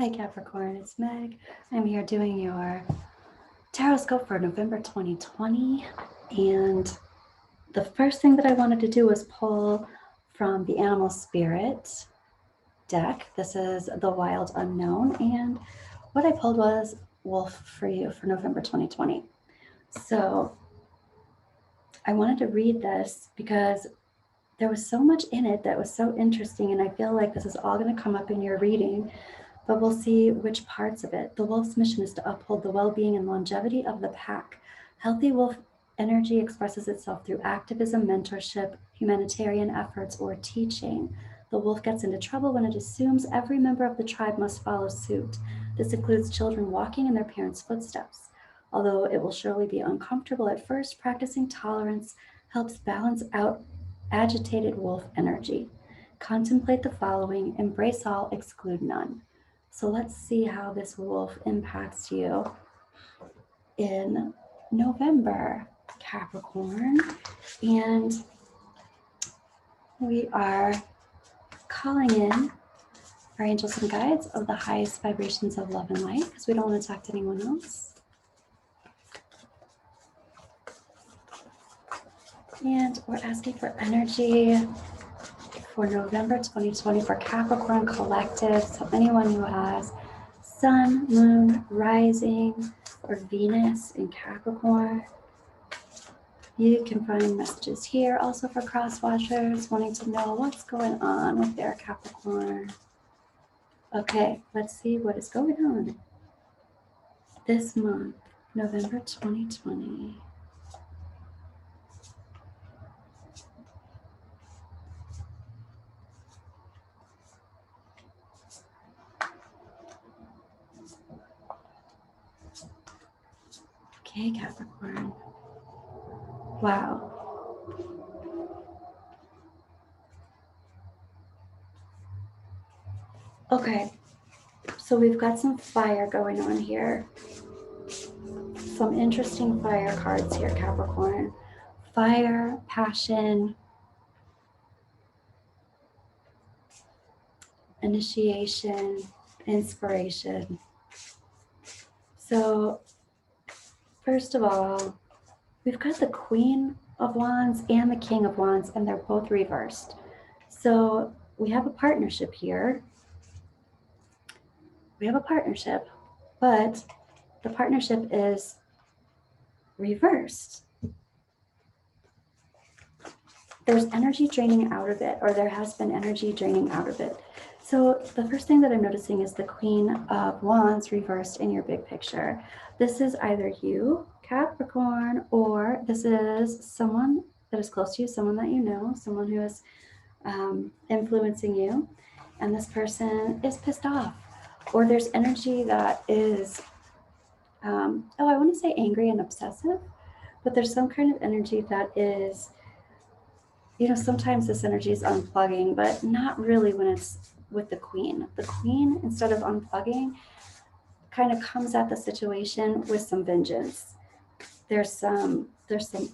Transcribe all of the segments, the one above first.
Hi Capricorn, it's Meg. I'm here doing your Tarotscope for November 2020. And the first thing that I wanted to do was pull from the Animal Spirit deck. This is the Wild Unknown. And what I pulled was Wolf for you for November 2020. So I wanted to read this because there was so much in it that was so interesting. And I feel like this is all going to come up in your reading. But we'll see which parts of it. The wolf's mission is to uphold the well-being and longevity of the pack. Healthy wolf energy expresses itself through activism, mentorship, humanitarian efforts, or teaching. The wolf gets into trouble when it assumes every member of the tribe must follow suit. This includes children walking in their parents' footsteps. Although it will surely be uncomfortable at first, practicing tolerance helps balance out agitated wolf energy. Contemplate the following: embrace all, exclude none. So let's see how this wolf impacts you in November, Capricorn. And we are calling in our angels and guides of the highest vibrations of love and light because we don't want to talk to anyone else. And we're asking for energy for November 2020 for Capricorn Collective. So anyone who has Sun, Moon, Rising, or Venus in Capricorn, you can find messages here. Also for cross watchers wanting to know what's going on with their Capricorn. Okay, let's see what is going on this month, November 2020. Okay, Capricorn. Wow. Okay, so we've got some fire going on here. Some interesting fire cards here, Capricorn. Fire, passion, initiation, inspiration. So, first of all, we've got the Queen of Wands and the King of Wands, and they're both reversed. So, we have a partnership here. We have a partnership, but the partnership is reversed. There's energy draining out of it, or there has been energy draining out of it. So the first thing that I'm noticing is the Queen of Wands reversed in your big picture. This is either you, Capricorn, or this is someone that is close to you, someone that you know, someone who is influencing you, and this person is pissed off. Or there's energy that is, I want to say angry and obsessive, but there's some kind of energy that is, sometimes this energy is unplugging, but not really when it's with the Queen. The Queen, instead of unplugging, kind of comes at the situation with some vengeance. There's some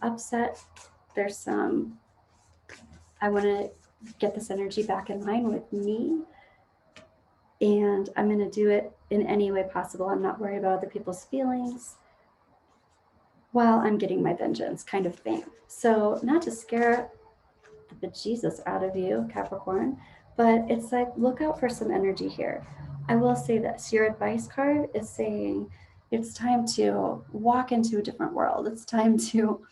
upset. There's some, I want to get this energy back in line with me, and I'm going to do it in any way possible. I'm not worried about other people's feelings while I'm getting my vengeance, kind of thing. So not to scare the bejesus out of you, Capricorn, but it's like, look out for some energy here. I will say this, your advice card is saying it's time to walk into a different world. It's time to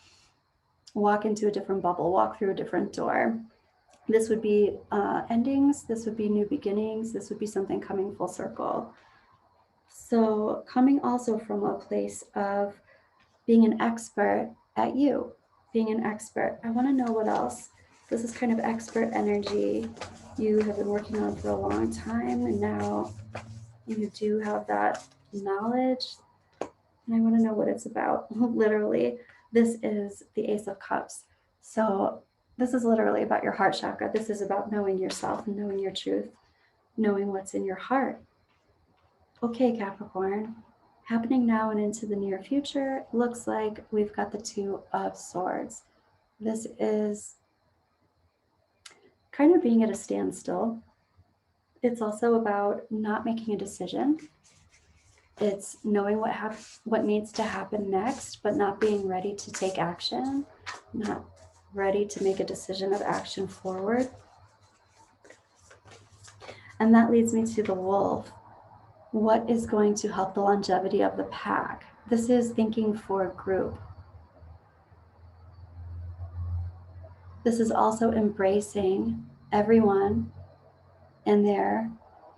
walk into a different bubble, walk through a different door. This would be endings. This would be new beginnings. This would be something coming full circle. So coming also from a place of being an expert at you, being an expert. I want to know what else. This is kind of expert energy you have been working on for a long time, and now you do have that knowledge, and I want to know what it's about. Literally, this is the Ace of Cups. So this is literally about your heart chakra. This is about knowing yourself, knowing your truth, knowing what's in your heart. Okay, Capricorn, happening now and into the near future, looks like we've got the Two of Swords. This is kind of being at a standstill. It's also about not making a decision. It's knowing what needs to happen next, but not being ready to take action, not ready to make a decision of action forward. And that leads me to the wolf. What is going to help the longevity of the pack? This is thinking for a group. This is also embracing everyone and their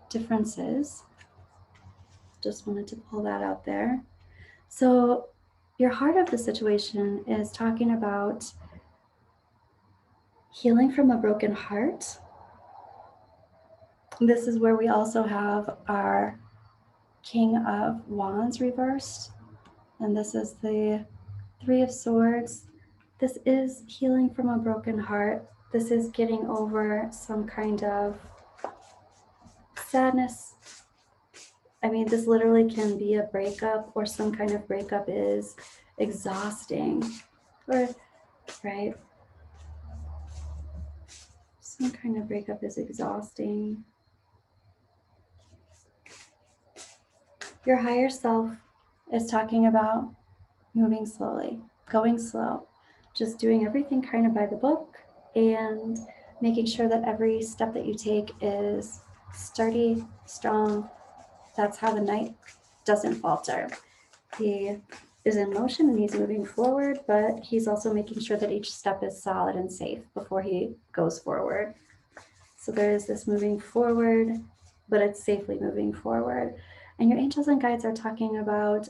differences. Just wanted to pull that out there. So your heart of the situation is talking about healing from a broken heart. This is where we also have our King of Wands reversed. And this is the Three of Swords. This is healing from a broken heart. This is getting over some kind of sadness. I mean, this literally can be a breakup, or some kind of breakup is exhausting, or, right? Some kind of breakup is exhausting. Your higher self is talking about moving slowly, going slow, just doing everything kind of by the book, and making sure that every step that you take is sturdy, strong. That's how the knight doesn't falter. He is in motion and he's moving forward, but he's also making sure that each step is solid and safe before he goes forward. So there is this moving forward, but it's safely moving forward. And your angels and guides are talking about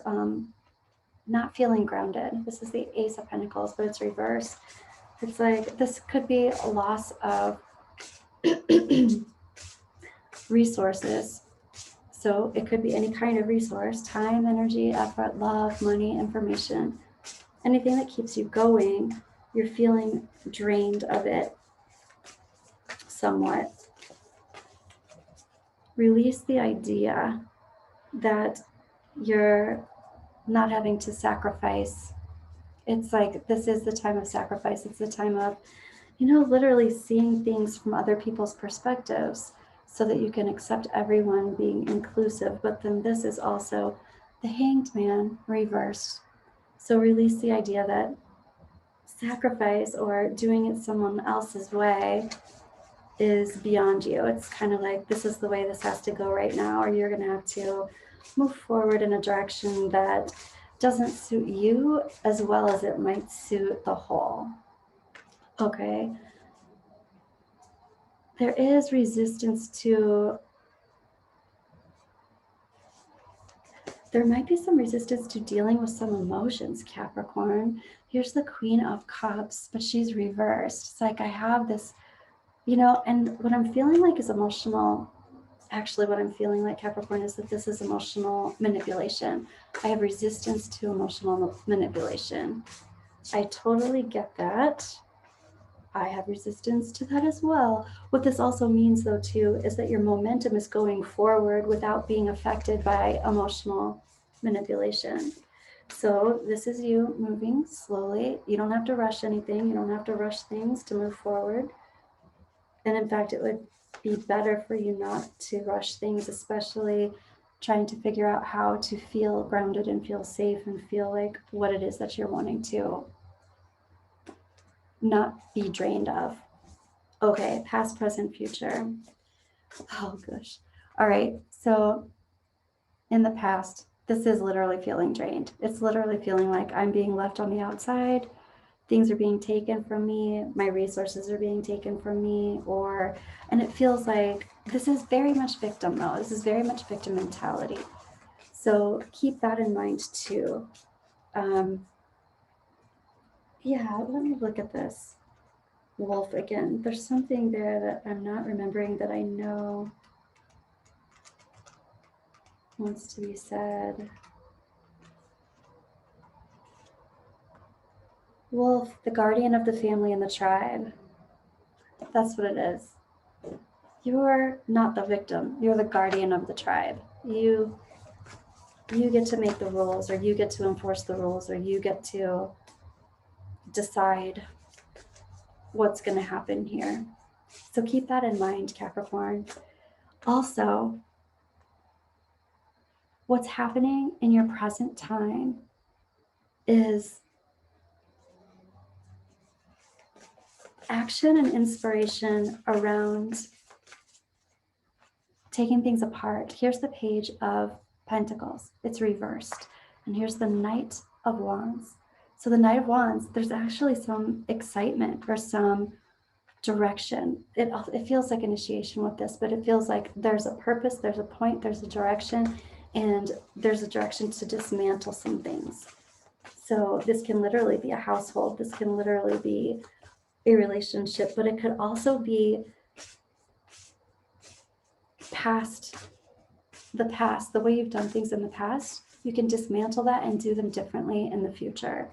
not feeling grounded. This is the Ace of Pentacles, but it's reversed. It's like this could be a loss of resources. So it could be any kind of resource: time, energy, effort, love, money, information, anything that keeps you going. You're feeling drained of it somewhat. Release the idea that you're not having to sacrifice. It's like, this is the time of sacrifice. It's the time of, literally seeing things from other people's perspectives so that you can accept everyone, being inclusive. But then this is also the Hanged Man reversed. So release the idea that sacrifice or doing it someone else's way is beyond you. It's kind of like, this is the way this has to go right now, or you're going to have to move forward in a direction that doesn't suit you as well as it might suit the whole. Okay. There is resistance to, there might be some resistance to dealing with some emotions, Capricorn. Here's the Queen of Cups, but she's reversed. It's like, I have this, and what I'm feeling like is emotional. Actually, what I'm feeling like, Capricorn, is that this is emotional manipulation. I have resistance to emotional manipulation. I totally get that. I have resistance to that as well. What this also means, though, too, is that your momentum is going forward without being affected by emotional manipulation. So this is you moving slowly. You don't have to rush anything. You don't have to rush things to move forward. And in fact, it would be better for you not to rush things, especially trying to figure out how to feel grounded and feel safe and feel like what it is that you're wanting to not be drained of. Okay, past, present, future. Oh gosh. All right, so in the past, this is literally feeling drained. It's literally feeling like I'm being left on the outside. Things are being taken from me. My resources are being taken from me, and it feels like this is very much victim though. This is very much victim mentality. So keep that in mind too. Yeah, let me look at this wolf again. There's something there that I'm not remembering that I know wants to be said. Wolf, the guardian of the family and the tribe. That's what it is. You're not the victim. You're the guardian of the tribe. You get to make the rules, or you get to enforce the rules, or you get to decide what's going to happen here. So keep that in mind, Capricorn. Also, what's happening in your present time is action and inspiration around taking things apart. Here's the Page of Pentacles. It's reversed. And here's the Knight of Wands. So the Knight of Wands, there's actually some excitement or some direction. It feels like initiation with this, but it feels like there's a purpose, there's a point, there's a direction, and there's a direction to dismantle some things. So this can literally be a household. This can literally be a relationship, but it could also be the way you've done things in the past. You can dismantle that and do them differently in the future.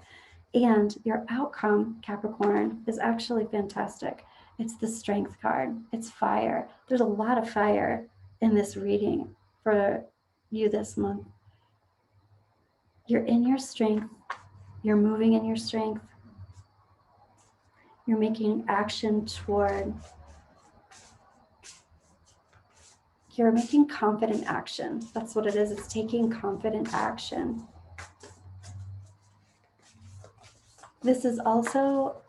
And your outcome, Capricorn, is actually fantastic. It's the Strength card. It's fire. There's a lot of fire in this reading for you this month. You're in your strength. You're moving in your strength. You're making action toward, you're making confident action. That's what it is. It's taking confident action. This is also,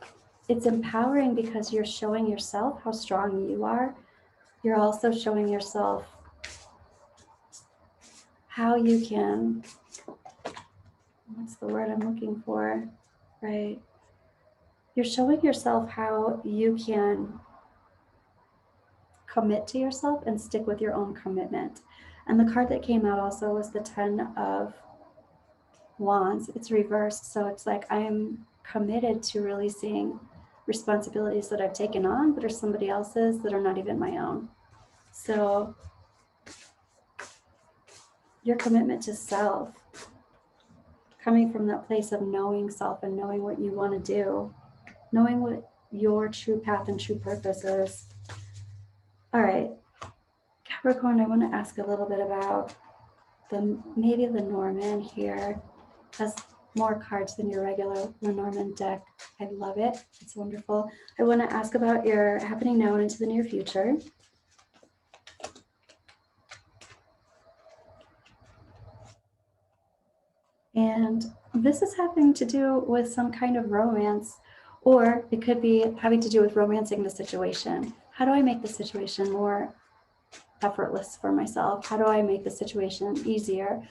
it's empowering because you're showing yourself how strong you are. You're also showing yourself how you can, what's the word I'm looking for, right? You're showing yourself how you can commit to yourself and stick with your own commitment. And the card that came out also was the 10 of Wands. It's reversed. So it's like I'm committed to releasing responsibilities that I've taken on that are somebody else's, that are not even my own. So your commitment to self, coming from that place of knowing self and knowing what you want to do, knowing what your true path and true purpose is. All right, Capricorn, I want to ask a little bit about maybe the Norman here. Has more cards than your regular Lenormand deck. I love it. It's wonderful. I want to ask about your happening now and into the near future. And this is having to do with some kind of romance, or it could be having to do with romancing the situation. How do I make the situation more effortless for myself? How do I make the situation easier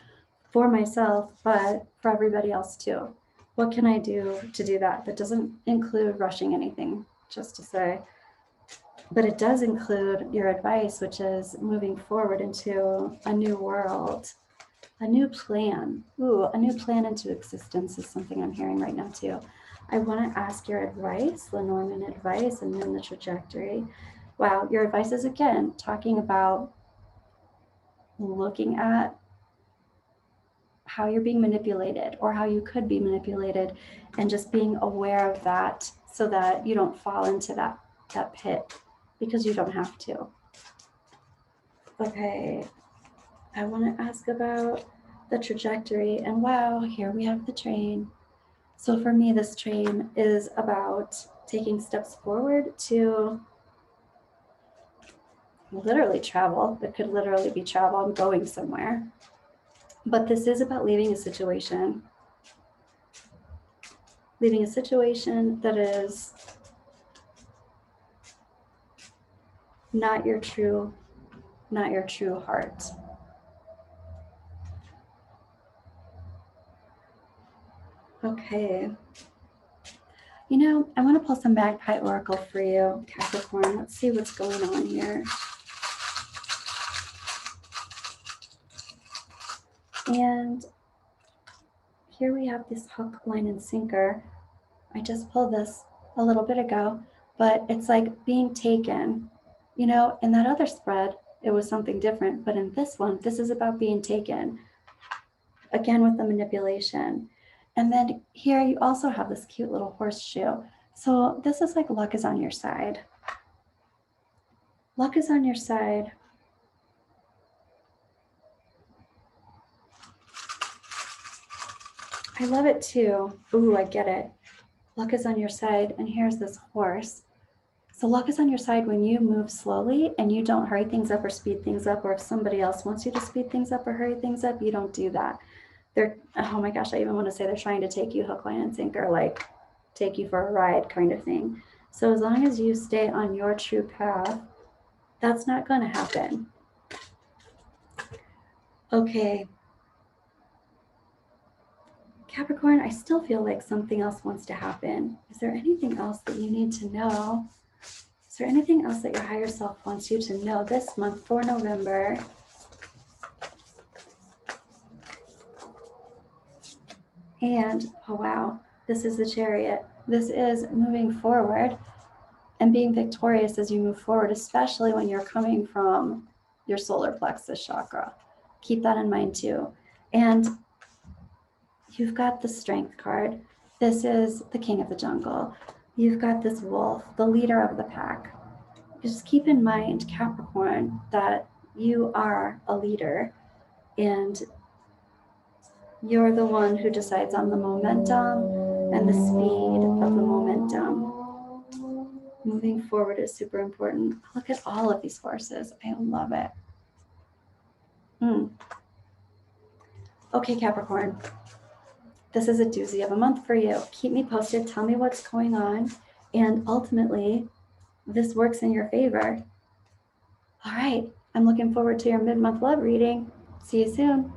for myself, but for everybody else too? What can I do to do that? That doesn't include rushing anything, just to say. But it does include your advice, which is moving forward into a new world, a new plan. Ooh, a new plan into existence is something I'm hearing right now too. I want to ask your advice, Lenormand advice, and then the trajectory. Wow, your advice is again talking about looking at how you're being manipulated or how you could be manipulated, and just being aware of that so that you don't fall into that pit, because you don't have to. Okay, I want to ask about the trajectory, and wow, here we have the train. So for me, this train is about taking steps forward to literally travel. It could literally be travel. I'm going somewhere. But this is about leaving a situation. Leaving a situation that is not your true heart. Okay. You know, I want to pull some Magpie Oracle for you, Capricorn. Let's see what's going on here. And here we have this hook, line, and sinker. I just pulled this a little bit ago, but it's like being taken. You know, in that other spread, it was something different. But in this one, this is about being taken. Again, with the manipulation. And then here you also have this cute little horseshoe. So this is like luck is on your side. Luck is on your side. I love it too. Ooh, I get it. Luck is on your side. And here's this horse. So luck is on your side when you move slowly and you don't hurry things up or speed things up, or if somebody else wants you to speed things up or hurry things up, you don't do that. They're, oh my gosh, I even want to say they're trying to take you hook, line, and sinker, like take you for a ride kind of thing. So as long as you stay on your true path, that's not going to happen. Okay. Capricorn, I still feel like something else wants to happen. Is there anything else that you need to know? Is there anything else that your higher self wants you to know this month for November? And, oh wow, this is the Chariot. This is moving forward and being victorious as you move forward, especially when you're coming from your solar plexus chakra. Keep that in mind too. And you've got the Strength card. This is the King of the Jungle. You've got this wolf, the leader of the pack. Just keep in mind, Capricorn, that you are a leader and you're the one who decides on the momentum and the speed of the momentum. Moving forward is super important. Look at all of these horses. I love it. Okay, Capricorn. This is a doozy of a month for you. Keep me posted. Tell me what's going on. And ultimately, this works in your favor. All right. I'm looking forward to your mid-month love reading. See you soon.